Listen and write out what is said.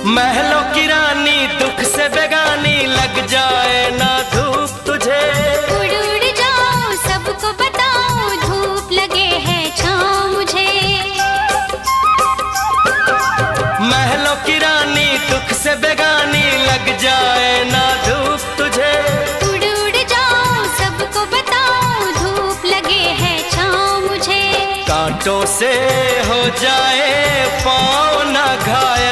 महलों की रानी दुख से बेगानी, लग जाए ना धूप तुझे। उड़ उड़ जाओ सबको बताओ, धूप लगे है छाँव मुझे। महलों की रानी दुख से बेगानी, लग जाए ना धूप तुझे। उड़ उड़ जाओ सबको बताओ, धूप लगे है छाँव मुझे। कांटों से हो जाए पाँव ना घायल,